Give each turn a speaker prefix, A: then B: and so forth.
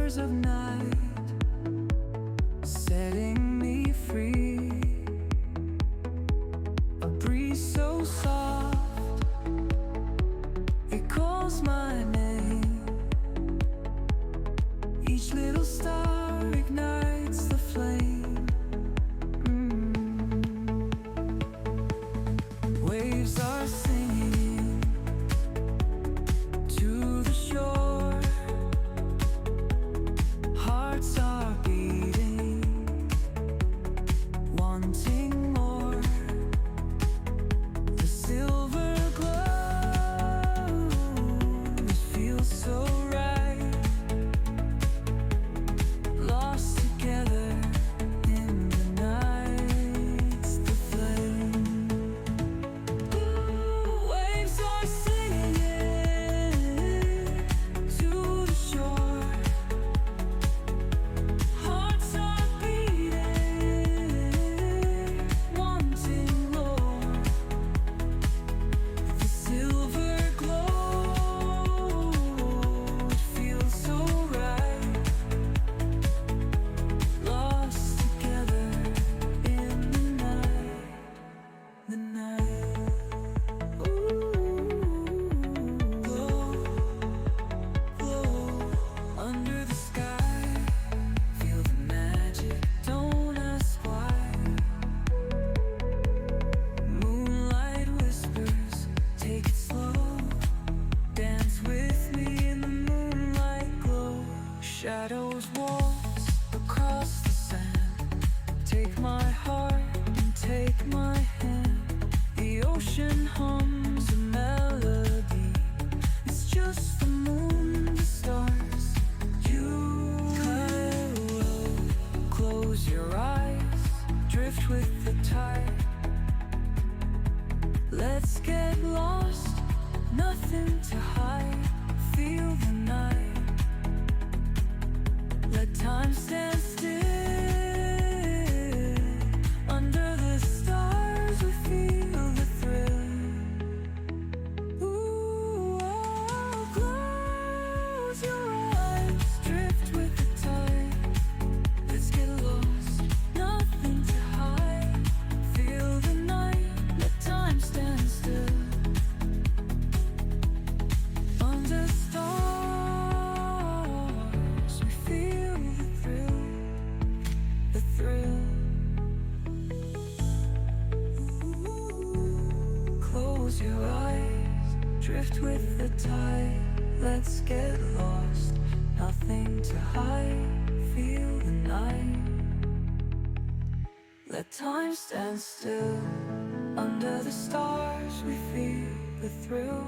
A: stars of night, setting me free. A breeze so soft, it calls my name. Each little star ignites the flame. Waves are singing to the shore. Hearts are beating, wanting more. The silver glow, it feels so right. Lost together in the night's the flame. Waves are singing to the shore. Hearts are beating, wanting more. The silver glow, it feels so right. Lost together in the night, the night. Glow, glow under the sky. Feel the magic, don't ask why. Moonlight whispers, take it slow. Dance with me in the moonlight glow. Shadows waltz across the sand. Take my heart and take my hand. The ocean hums a melody. It's just the moon, the stars, you. Close your eyes, drift with the tide. Let's get lost, nothing to hide. Feel the night. Let time stand still. Under the stars we feel the thrill. Ooh, oh, close your eyes, drift with the tide. Let's get lost, nothing to hide. Feel the night, let time stand still. Under stars we feel the thrill, the thrill. Close your eyes, drift with the tide. Let's get lost, nothing to hide. Feel the night. Let time stand still. Under the stars we feel the thrill.